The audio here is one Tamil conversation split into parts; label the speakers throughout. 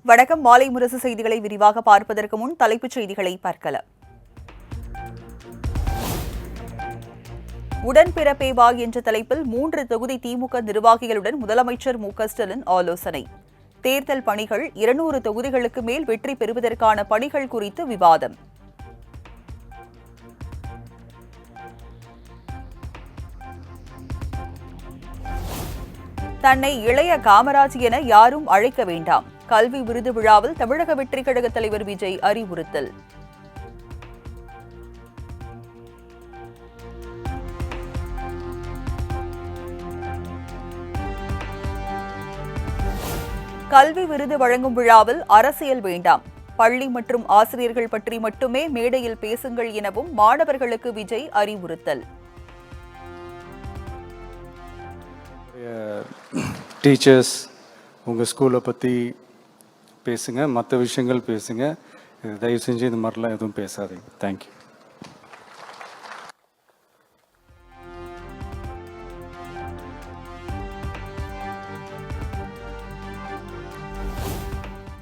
Speaker 1: வணக்கம். மாலை முரசு செய்திகளை விரிவாக பார்ப்பதற்கு முன் தலைப்புச் செய்திகளை பார்க்கலாம். உடன்பிறப்பே வா என்ற தலைப்பில் 3 தொகுதி திமுக நிர்வாகிகளுடன் முதலமைச்சர் மு.க.ஸ்டாலின் ஆலோசனை. தேர்தல் பணிகள் 200 தொகுதிகளுக்கு மேல் வெற்றி பெறுவதற்கான பணிகள் குறித்து விவாதம். தன்னை இளைய காமராஜ் என யாரும் அழைக்க வேண்டாம். கல்வி விருது விழாவில் தமிழக வெற்றிக் கழக தலைவர் விஜய் அறிவுறுத்தல். கல்வி விருது வழங்கும் விழாவில் அரசியல் வேண்டாம். பள்ளி மற்றும் ஆசிரியர்கள் பற்றி மட்டுமே மேடையில் பேசுங்கள் எனவும் மாணவர்களுக்கு விஜய் அறிவுறுத்தல்.
Speaker 2: டீச்சர்ஸ் உங்கள் ஸ்கூலை பற்றி பேசுங்க, மற்ற விஷயங்கள் பேசுங்க. தயவு செஞ்சு இந்த மாதிரிலாம் எதுவும் பேசாதீங்க. தேங்க்யூ.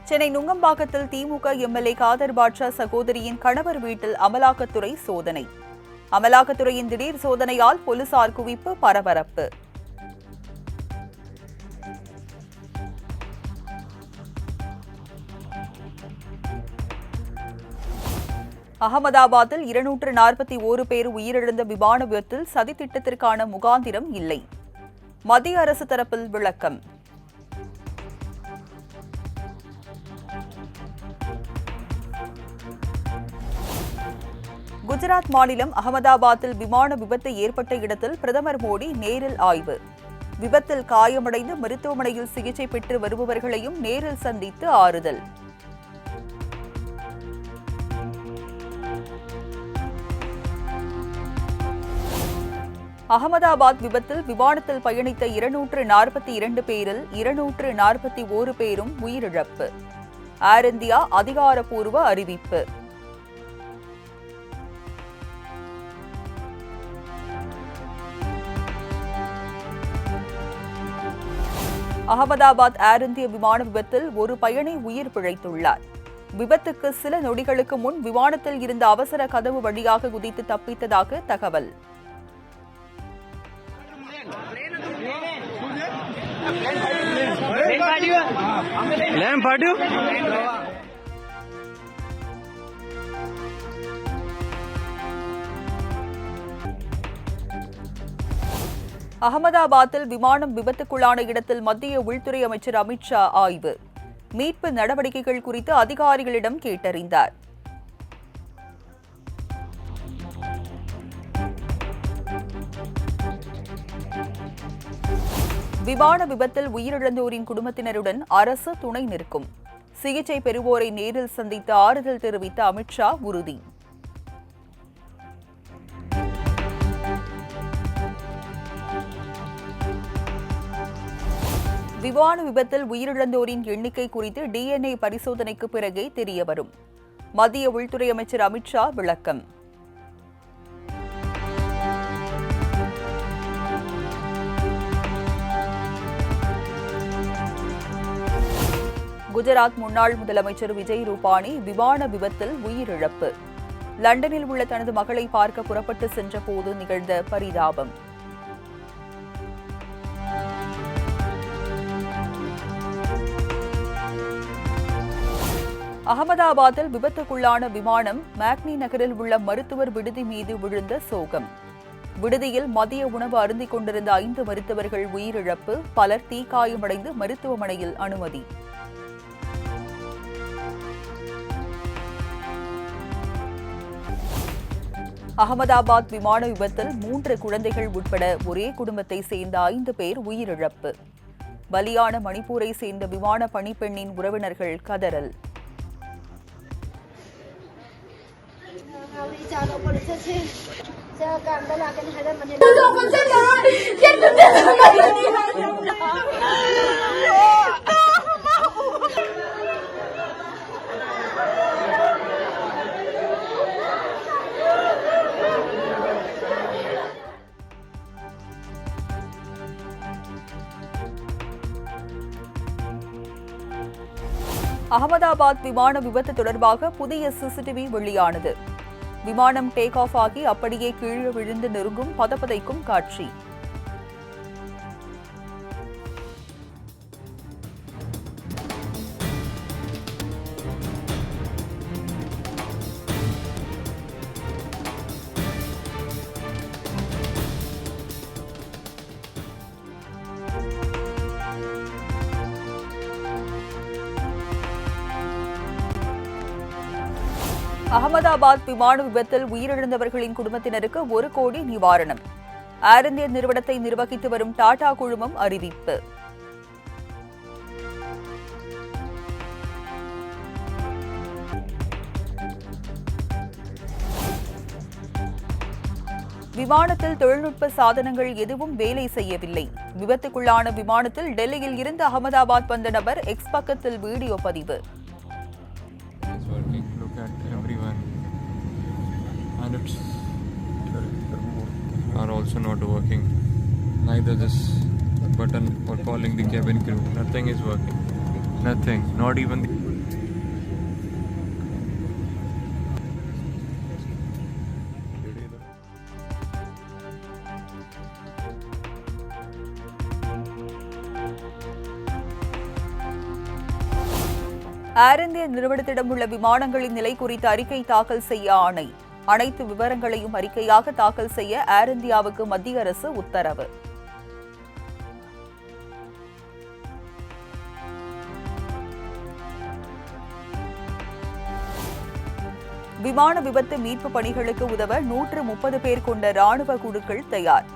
Speaker 1: சென்னை நுங்கம்பாக்கத்தில் திமுக எம்எல்ஏ காதர் பாட்ஷா சகோதரியின் கணவர் வீட்டில் அமலாக்கத்துறை சோதனை. அமலாக்கத்துறையின் திடீர் சோதனையால் போலீசார் குவிப்பு, பரபரப்பு. அகமதாபாத்தில் 241 பேர் உயிரிழந்த விமான விபத்தில் சதித்திட்டத்திற்கான முகாந்திரம் இல்லை. மத்திய அரசு தரப்பில் விளக்கம். குஜராத் மாநிலம் அகமதாபாத்தில் விமான விபத்து ஏற்பட்ட இடத்தில் பிரதமர் மோடி நேரில் ஆய்வு. விபத்தில் காயமடைந்து மருத்துவமனையில் சிகிச்சை பெற்று வருபவர்களையும் நேரில் சந்தித்து ஆறுதல். அகமதாபாத் விபத்தில் விமானத்தில் பயணித்த 242 பேரில் 241 பேரும் உயிரிழப்பு. ஏர் இந்தியா அதிகாரப்பூர்வ அறிவிப்பு. அகமதாபாத் ஏர் இந்தியா விமான விபத்தில் ஒரு பயணி உயிர் பிழைத்துள்ளார். விபத்துக்கு சில நொடிகளுக்கு முன் விமானத்தில் இருந்த அவசர கதவு வழியாக குதித்து தப்பித்ததாக தகவல். அகமதாபாத்தில் விமானம் விபத்துக்குள்ளான இடத்தில் மத்திய உள்துறை அமைச்சர் அமித் ஷா ஆய்வு. மீட்பு நடவடிக்கைகள் குறித்து அதிகாரிகளிடம் கேட்டறிந்தார். விமான விபத்தில் உயிரிழந்தோரின் குடும்பத்தினருடன் அரசு துணை நிற்கும். சிகிச்சை பெறுவோரை நேரில் சந்தித்து ஆறுதல் தெரிவித்த அமித் ஷா உறுதி. விமான விபத்தில் உயிரிழந்தோரின் எண்ணிக்கை குறித்து DNA பரிசோதனைக்கு பிறகே தெரியவரும். மத்திய உள்துறை அமைச்சர் அமித் ஷா விளக்கம். குஜராத் முன்னாள் முதலமைச்சர் விஜய் ரூபானி விமான விபத்தில் உயிரிழப்பு. லண்டனில் உள்ள தனது மகளை பார்க்க புறப்பட்டு சென்ற போது நிகழ்ந்த பரிதாபம். அகமதாபாத்தில் விபத்துக்குள்ளான விமானம் மேக்னி நகரில் உள்ள மருத்துவர் விடுதி மீது விழுந்த சோகம். விடுதியில் மதிய உணவு அருந்திக் கொண்டிருந்த 5 மருத்துவர்கள் உயிரிழப்பு, பலர் தீக்காயமடைந்து மருத்துவமனையில் அனுமதி. அகமதாபாத் விமான விபத்தில் 3 குழந்தைகள் உட்பட ஒரே குடும்பத்தை சேர்ந்த 5 பேர் உயிரிழப்பு. பலியான மணிப்பூரை சேர்ந்த விமான பணிப்பெண்ணின் உறவினர்கள் கதறல். அகமதாபாத் விமான விபத்து தொடர்பாக புதிய சிசிடிவி வெளியானது. விமானம் டேக் ஆஃப் ஆகி அப்படியே கீழே விழுந்து நெருங்கும் பதப்பதைக்கும் காட்சி. அகமதாபாத் விமான விபத்தில் உயிரிழந்தவர்களின் குடும்பத்தினருக்கு 1 கோடி நிவாரணம். ஏர் இந்தியா நிறுவனத்தை நிர்வகித்து வரும் டாடா குழுமம் அறிவிப்பு. விமானத்தில் தொழில்நுட்ப சாதனங்கள் எதுவும் வேலை செய்யவில்லை. விபத்துக்குள்ளான விமானத்தில் டெல்லியில் இருந்து அகமதாபாத் வந்த நபர் எக்ஸ் பக்கத்தில் வீடியோ பதிவு.
Speaker 3: And it's are also not working. Neither this button for calling the cabin crew. Nothing is working. Nothing. Not even the
Speaker 1: air India நிறுவனத்திடம் உள்ள விமானங்களின் நிலை குறித்த அறிக்கை தாக்கல் செய்ய ஆணை. அனைத்து விவரங்களையும் அறிக்கையாக தாக்கல் செய்ய ஏர் இந்தியாவுக்கு மத்திய அரசு உத்தரவு. விமான விபத்து மீட்பு பணிகளுக்கு உதவ 130 பேர் கொண்ட ராணுவ குழுக்கள் தயார்.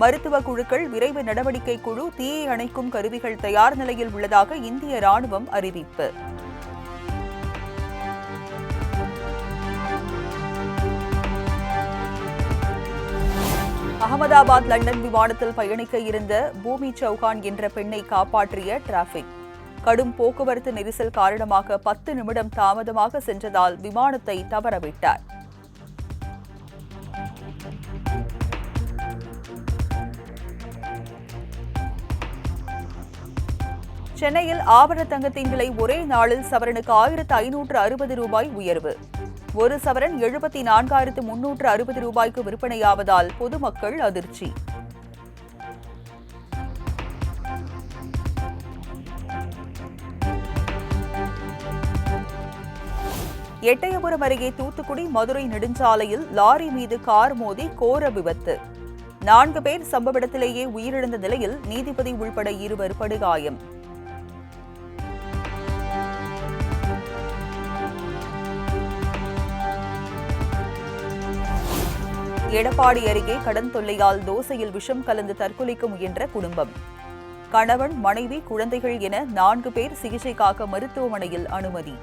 Speaker 1: மருத்துவ குழுக்கள், விரைவு நடவடிக்கை குழு, தீயை அணைக்கும் கருவிகள் தயார் நிலையில் உள்ளதாக இந்திய ராணுவம் அறிவிப்பு. அகமதாபாத் லண்டன் விமானத்தில் பயணிக்க இருந்த பூமி சௌஹான் என்ற பெண்ணை காப்பாற்றிய டிராபிக். கடும் போக்குவரத்து நெரிசல் காரணமாக 10 நிமிடம் தாமதமாக சென்றதால் விமானத்தை தவறவிட்டார். சென்னையில் ஆபரண தங்கத்தின் விலை ஒரே நாளில் சவரனுக்கு 1560 ரூபாய் உயர்வு. ஒரு சவரன் 74,360 ரூபாய்க்கு விற்பனையாவதால் பொதுமக்கள் அதிர்ச்சி. எட்டயபுரம் அருகே தூத்துக்குடி மதுரை நெடுஞ்சாலையில் லாரி மீது கார் மோதி கோர விபத்து. 4 பேர் சம்பவ இடத்திலேயே உயிரிழந்த நிலையில் நீதிபதி உள்பட 2 படுகாயம். எடப்பாடி அருகே கடன் தொல்லையால் தோசையில் விஷம் கலந்து தற்கொலைக்கு முயன்ற குடும்பம். கணவன், மனைவி, குழந்தைகள் என 4 பேர் சிகிச்சைக்காக மருத்துவமனையில் அனுமதி.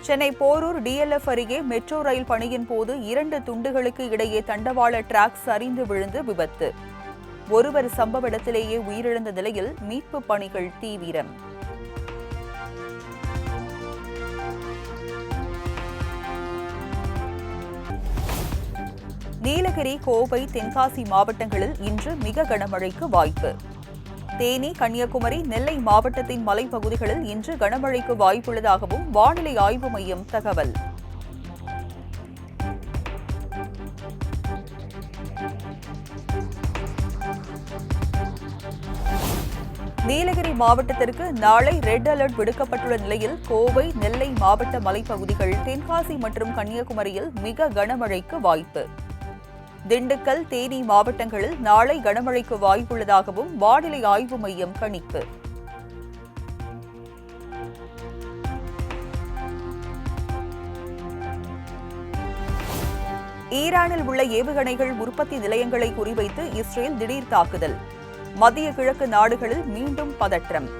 Speaker 1: சென்னை போரூர் டிஎல்எஃப் அருகே மெட்ரோ ரயில் பணியின் போது 2 துண்டுகளுக்கு இடையே தண்டவாள டிராக் சரிந்து விழுந்து விபத்து. ஒருவர் சம்பவ இடத்திலேயே உயிரிழந்த நிலையில் மீட்பு பணிகள் தீவிரம். நீலகிரி, கோவை, தென்காசி மாவட்டங்களில் இன்று மிக கனமழைக்கு வாய்ப்பு. தேனி, கன்னியாகுமரி, நெல்லை மாவட்டத்தின் மலைப்பகுதிகளில் இன்று கனமழைக்கு வாய்ப்புள்ளதாகவும் வானிலை ஆய்வு மையம் தகவல். நீலகிரி மாவட்டத்திற்கு நாளை ரெட் அலர்ட் விடுக்கப்பட்டுள்ள நிலையில் கோவை, நெல்லை மாவட்ட மலைப்பகுதிகள், தென்காசி மற்றும் கன்னியாகுமரியில் மிக கனமழைக்கு வாய்ப்பு. திண்டுக்கல், தேனி மாவட்டங்களில் நாளை கனமழைக்கு வாய்ப்புள்ளதாகவும் வானிலை ஆய்வு மையம் கணிப்பு. ஈரானில் உள்ள ஏவுகணைகள் உற்பத்தி நிலையங்களை குறிவைத்து இஸ்ரேல் திடீர் தாக்குதல். மத்திய கிழக்கு நாடுகளில் மீண்டும் பதற்றம்.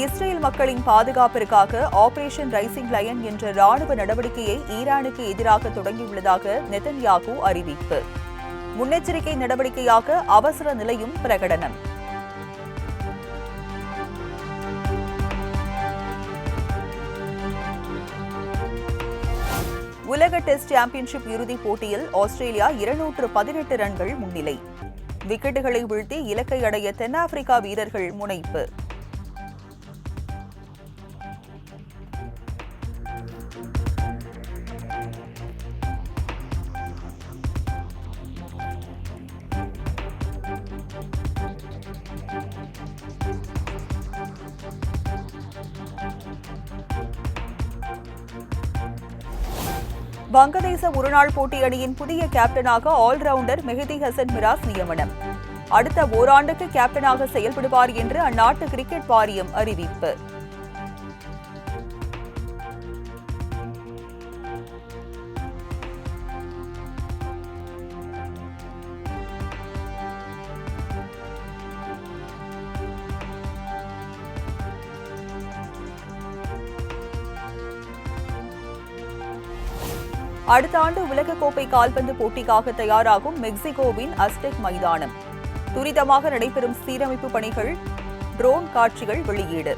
Speaker 1: இஸ்ரேல் மக்களின் பாதுகாப்பிற்காக ஆபரேஷன் ரைசிங் லயன் என்ற ராணுவ நடவடிக்கையை ஈரானுக்கு எதிராக தொடங்கியுள்ளதாக நெதன்யாகு அறிவிப்பு. முன்னெச்சரிக்கை நடவடிக்கையாக அவசர நிலையும் பிரகடனம். உலக டெஸ்ட் சாம்பியன்ஷிப் இறுதிப் போட்டியில் ஆஸ்திரேலியா 218 ரன்கள் முன்னிலை. விக்கெட்டுகளை வீழ்த்தி இலக்கை அடைய தென்னாப்பிரிக்கா வீரர்கள் முனைப்பு. வங்கதேச ஒருநாள் போட்டி அணியின் புதிய கேப்டனாக ஆல்ரவுண்டர் மெஹதி ஹசன் மிராஸ் நியமனம். அடுத்த ஓராண்டுக்கு கேப்டனாக செயல்படுவார் என்று அந்நாட்டு கிரிக்கெட் வாரியம் அறிவிப்பு. அடுத்த ஆண்டு உலகக்கோப்பை கால்பந்து போட்டிக்காக தயாராகும் மெக்சிகோவின் அஸ்டெக் மைதானம். துரிதமாக நடைபெறும் சீரமைப்பு பணிகள், ட்ரோன் காட்சிகள் வெளியீடு.